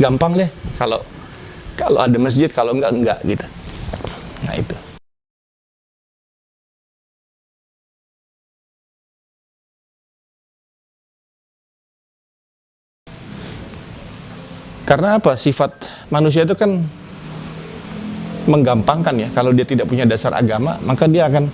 gampang deh kalau ada masjid, kalau enggak gitu. Nah itu. Karena apa? Sifat manusia itu kan menggampangkan ya. Kalau dia tidak punya dasar agama, maka dia akan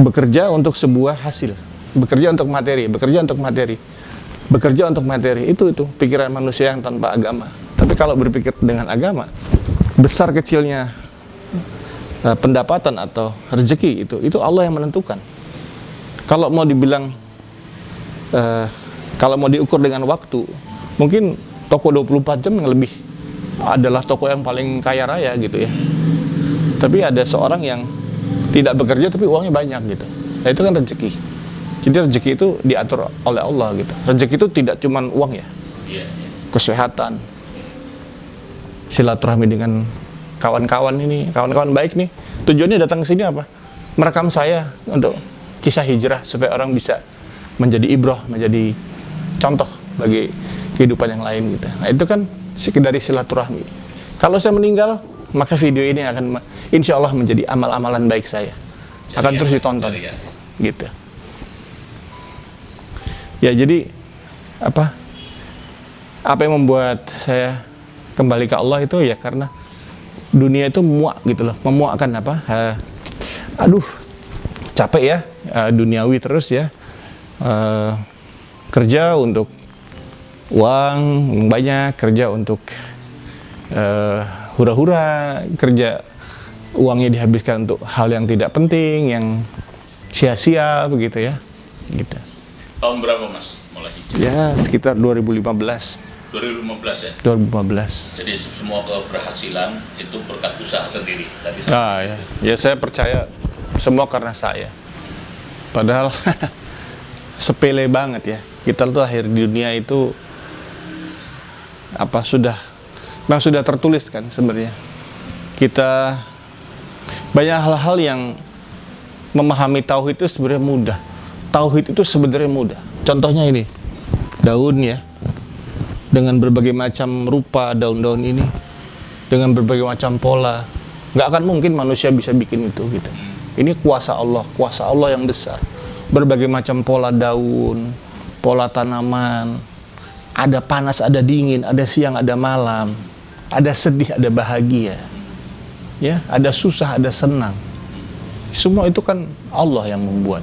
bekerja untuk sebuah hasil, bekerja untuk materi, bekerja untuk materi. Itu pikiran manusia yang tanpa agama. Tapi kalau berpikir dengan agama, besar kecilnya pendapatan atau rezeki itu Allah yang menentukan. Kalau mau dibilang kalau mau diukur dengan waktu, mungkin toko 24 jam yang lebih adalah toko yang paling kaya raya gitu ya. Tapi ada seorang yang tidak bekerja tapi uangnya banyak gitu. Nah itu kan rezeki. Jadi rezeki itu diatur oleh Allah gitu. Rezeki itu tidak cuma uang ya. Kesehatan, silaturahmi dengan kawan-kawan ini, kawan-kawan baik nih. Tujuannya datang ke sini apa? Merekam saya untuk kisah hijrah supaya orang bisa menjadi ibrah, menjadi contoh bagi kehidupan yang lain gitu. Nah itu kan sekedar silaturahmi. Kalau saya meninggal, maka video ini akan insya Allah menjadi amal-amalan baik saya. Akan terus ditonton gitu. Ya jadi apa yang membuat saya kembali ke Allah itu ya karena dunia itu muak gitu loh, memuakkan apa? Capek ya, duniawi terus ya, kerja untuk uang banyak, kerja untuk hura-hura, kerja uangnya dihabiskan untuk hal yang tidak penting, yang sia-sia begitu ya, gitu. Tahun berapa Mas mulai hijrah? Ya sekitar 2015. 2015 ya? 2015. Jadi semua keberhasilan itu berkat usaha sendiri. Tadi ya saya percaya semua karena saya. Padahal sepele banget ya. Kita tuh lahir di dunia itu memang sudah tertulis kan sebenarnya. Kita banyak hal-hal yang memahami tauhid itu sebenarnya mudah. Tauhid itu sebenarnya mudah. Contohnya ini, daun ya, dengan berbagai macam rupa daun-daun ini, dengan berbagai macam pola, nggak akan mungkin manusia bisa bikin itu gitu. Ini kuasa Allah yang besar. Berbagai macam pola daun, pola tanaman, ada panas, ada dingin, ada siang, ada malam, ada sedih, ada bahagia, ya, ada susah, ada senang. Semua itu kan Allah yang membuat.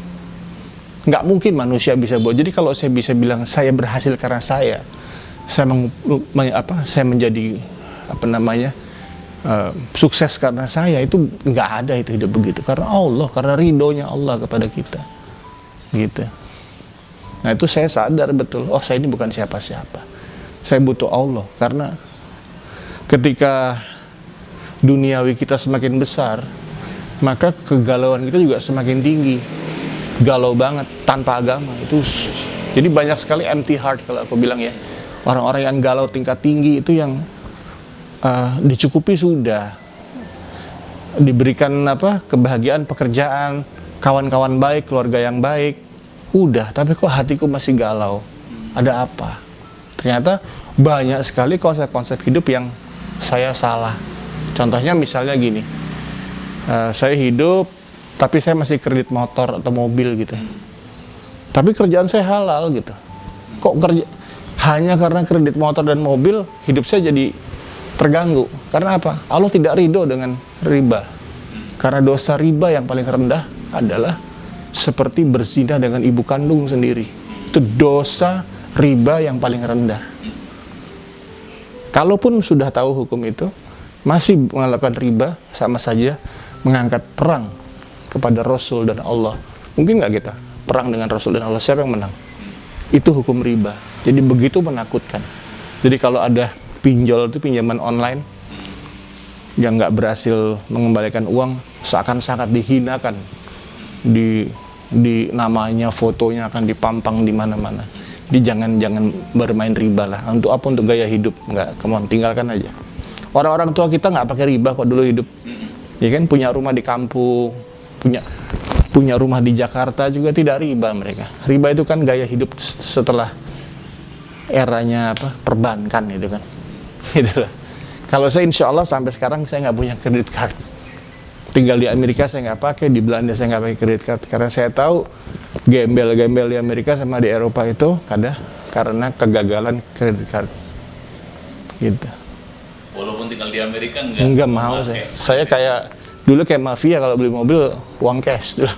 Nggak mungkin manusia bisa buat. Jadi kalau saya bisa bilang saya berhasil karena saya menjadi sukses karena saya, itu nggak ada itu hidup begitu. Karena Allah, karena ridhonya Allah kepada kita, gitu. Nah itu saya sadar betul, saya ini bukan siapa-siapa. Saya butuh Allah, karena ketika duniawi kita semakin besar, maka kegalauan kita juga semakin tinggi. Galau banget, tanpa agama. Jadi banyak sekali empty heart kalau aku bilang ya. Orang-orang yang galau tingkat tinggi itu yang dicukupi sudah. Diberikan kebahagiaan, pekerjaan, kawan-kawan baik, keluarga yang baik. Udah, tapi kok hatiku masih galau. Ada apa? Ternyata banyak sekali konsep-konsep hidup yang saya salah. Contohnya misalnya gini, saya hidup tapi saya masih kredit motor atau mobil gitu. Tapi kerjaan saya halal gitu. Kok hanya karena kredit motor dan mobil hidup saya jadi terganggu? Karena apa? Allah tidak ridho dengan riba. Karena dosa riba yang paling rendah adalah seperti berzina dengan ibu kandung sendiri. Itu dosa riba yang paling rendah. Kalaupun sudah tahu hukum itu, masih melakukan riba, sama saja mengangkat perang kepada Rasul dan Allah. Mungkin nggak kita perang dengan Rasul dan Allah, siapa yang menang? Itu hukum riba. Jadi begitu menakutkan. Jadi kalau ada pinjol itu pinjaman online yang nggak berhasil mengembalikan uang, seakan-akan dihinakan, di namanya, fotonya akan dipampang di mana-mana. Jadi jangan bermain riba lah. Untuk apa? Untuk gaya hidup. Nggak, tinggalkan aja. Orang-orang tua kita nggak pakai riba kok dulu hidup. Ya kan, punya rumah di kampung, punya rumah di Jakarta juga tidak riba mereka. Riba itu kan gaya hidup setelah eranya perbankan itu kan. Gitu loh. Kalau saya insya Allah sampai sekarang saya nggak punya kredit card. Tinggal di Amerika saya nggak pakai, di Belanda saya nggak pakai kredit card. Karena saya tahu gembel-gembel di Amerika sama di Eropa itu karena kegagalan kredit card. Gitu. Walaupun tinggal di Amerika Nggak mau saya. Saya kayak dulu kayak mafia kalau beli mobil uang cash dulu.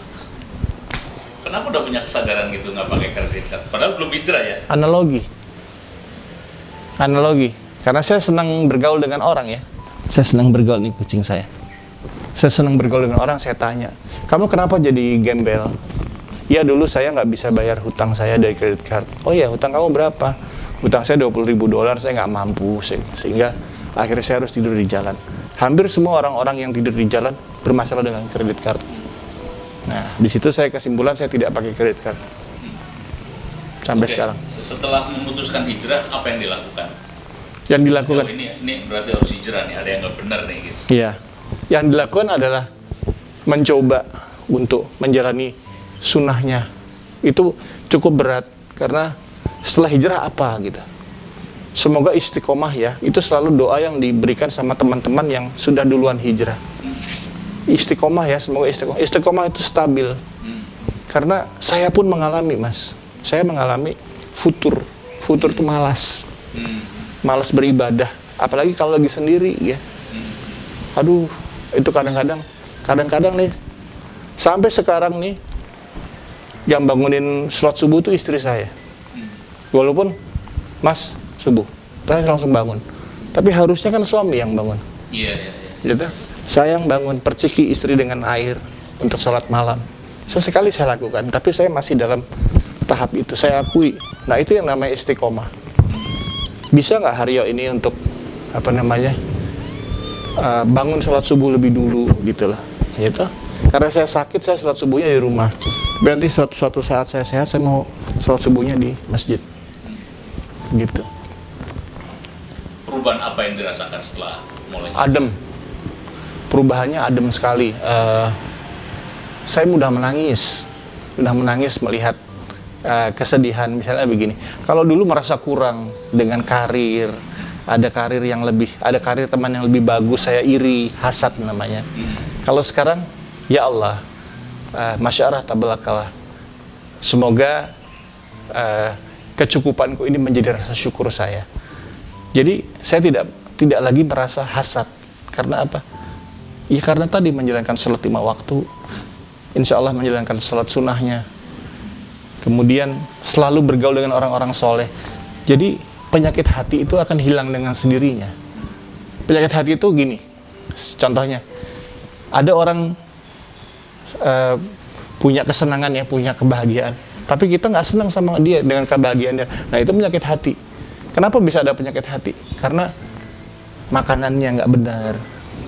Kenapa udah punya kesadaran gitu nggak pakai kredit card? Padahal belum hijrah ya. Analogi. Karena saya senang bergaul dengan orang ya. Saya senang bergaul nih kucing saya. Saya senang bergaul dengan orang, saya tanya, kamu kenapa jadi gembel? Ya dulu saya nggak bisa bayar hutang saya dari kredit card. Oh ya, hutang kamu berapa? Hutang saya $20.000, saya nggak mampu. Sehingga akhirnya saya harus tidur di jalan. Hampir semua orang-orang yang tidur di jalan bermasalah dengan kredit card. Nah, di situ saya kesimpulan saya tidak pakai kredit card. Sampai sekarang. Setelah memutuskan hijrah, apa yang dilakukan? Yang dilakukan ini berarti harus hijrah nih, ada yang nggak benar nih gitu. Iya. Yang dilakukan adalah mencoba untuk menjalani sunnahnya. Itu cukup berat karena setelah hijrah apa gitu. Semoga istiqomah ya. Itu selalu doa yang diberikan sama teman-teman yang sudah duluan hijrah. Istiqomah ya, semoga istiqomah. Istiqomah itu stabil. Karena saya pun mengalami, Mas. Saya mengalami futur. Futur itu malas. Malas beribadah, apalagi kalau lagi sendiri ya. Aduh, itu kadang-kadang nih, sampai sekarang nih, yang bangunin sholat subuh itu istri saya. Walaupun, Mas, subuh, saya langsung bangun. Tapi harusnya kan suami yang bangun. Iya. Gitu. Saya yang bangun, perciki istri dengan air untuk sholat malam. Sesekali saya lakukan, tapi saya masih dalam tahap itu, saya akui. Nah, itu yang namanya istiqomah. Bisa nggak Haryo ini untuk bangun sholat subuh lebih dulu gitulah, gitu. Karena saya sakit, saya sholat subuhnya di rumah. Berarti suatu saat saya sehat, saya mau sholat subuhnya di masjid, gitu. Perubahan apa yang dirasakan setelah mulai? Adem, perubahannya adem sekali. Saya mudah menangis melihat kesedihan. Misalnya begini, kalau dulu merasa kurang dengan karir, ada karir yang lebih, ada karir teman yang lebih bagus, saya iri, hasad namanya. Kalau sekarang, ya Allah, Masya Allah, tabarakallah, semoga kecukupanku ini menjadi rasa syukur saya. Jadi saya tidak lagi merasa hasad. Karena apa? Ya karena tadi menjalankan sholat 5 waktu, insya Allah menjalankan sholat sunnahnya, kemudian selalu bergaul dengan orang-orang soleh. Jadi penyakit hati itu akan hilang dengan sendirinya. Penyakit hati itu gini, contohnya, ada orang punya kesenangan ya, punya kebahagiaan, tapi kita nggak senang sama dia dengan kebahagiaannya. Nah, itu penyakit hati. Kenapa bisa ada penyakit hati? Karena makanannya nggak benar,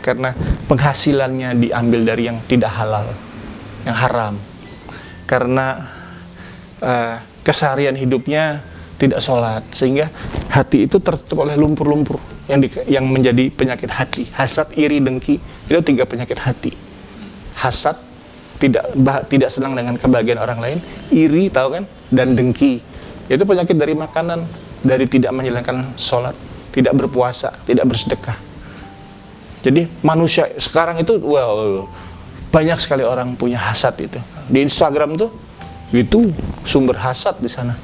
karena penghasilannya diambil dari yang tidak halal, yang haram, karena keseharian hidupnya tidak sholat, sehingga hati itu tertutup oleh lumpur-lumpur yang menjadi penyakit hati. Hasad, iri, dengki, itu 3 penyakit hati. Hasad, tidak senang dengan kebahagiaan orang lain, iri, tahu kan, dan dengki. Itu penyakit dari makanan, dari tidak menjalankan sholat, tidak berpuasa, tidak bersedekah. Jadi manusia sekarang itu, banyak sekali orang punya hasad itu. Di Instagram tuh, itu sumber hasad di sana.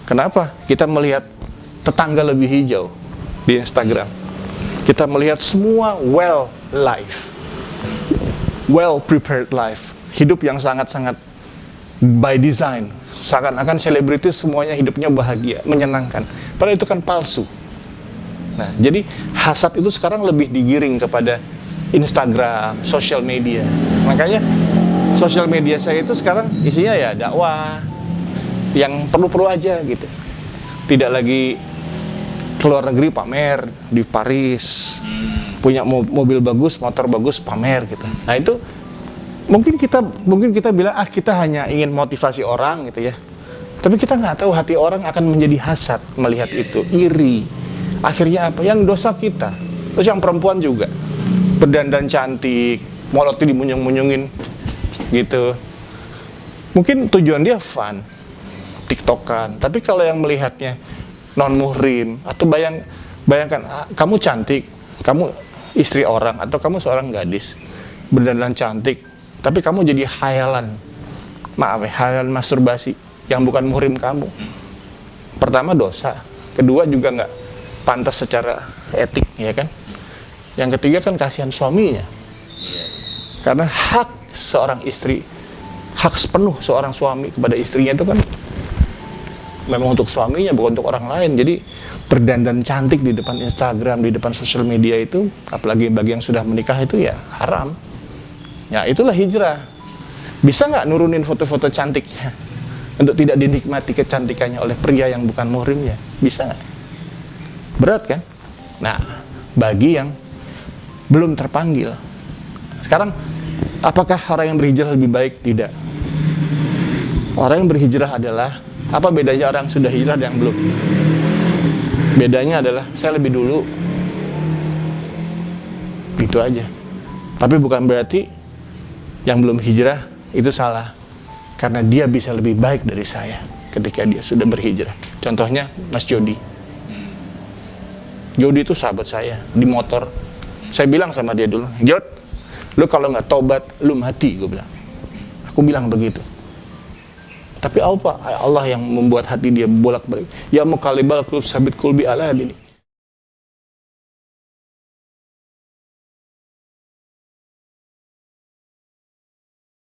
Kenapa? Kita melihat tetangga lebih hijau di Instagram. Kita melihat semua well prepared life, hidup yang sangat-sangat by design. Seakan-akan selebritis semuanya hidupnya bahagia, menyenangkan. Padahal itu kan palsu. Nah, jadi hasad itu sekarang lebih digiring kepada Instagram, social media. Makanya sosial media saya itu sekarang isinya ya dakwah yang perlu-perlu aja gitu. Tidak lagi keluar negeri pamer di Paris, punya mobil bagus, motor bagus, pamer gitu. Nah, itu mungkin kita bilang kita hanya ingin motivasi orang gitu ya. Tapi kita nggak tahu hati orang akan menjadi hasad melihat itu, iri. Akhirnya apa? Yang dosa kita. Terus yang perempuan juga berdandan cantik, mulutnya dimunyung-munyungin gitu. Mungkin tujuan dia fun, tiktokan. Tapi kalau yang melihatnya non muhrim atau Bayangkan, kamu cantik, kamu istri orang, atau kamu seorang gadis, berdandan cantik, tapi kamu jadi khayalan, maaf ya, khayalan masturbasi, yang bukan muhrim kamu. Pertama dosa, kedua juga nggak pantas secara etik, ya kan? Yang ketiga kan kasihan suaminya. Karena hak seorang istri, hak sepenuh seorang suami kepada istrinya itu kan memang untuk suaminya, bukan untuk orang lain. Jadi berdandan cantik di depan Instagram, di depan sosial media itu, apalagi bagi yang sudah menikah itu ya haram. Ya itulah hijrah. Bisa nggak nurunin foto-foto cantiknya untuk tidak dinikmati kecantikannya oleh pria yang bukan muhrimnya? Bisa nggak? Berat kan? Nah, bagi yang belum terpanggil. Sekarang, apakah orang yang berhijrah lebih baik? Tidak. Orang yang berhijrah adalah, apa bedanya orang yang sudah hijrah dan yang belum? Bedanya adalah, saya lebih dulu. Gitu aja. Tapi bukan berarti yang belum hijrah itu salah. Karena dia bisa lebih baik dari saya ketika dia sudah berhijrah. Contohnya, Mas Jody. Jody itu sahabat saya, di motor. Saya bilang sama dia dulu, Jod, lu kalau nggak tobat, lu mati, gue bilang. Aku bilang begitu. Tapi Allah yang membuat hati dia bolak-balik. Ya muqallibal qulub, sabit qulbi ala dini.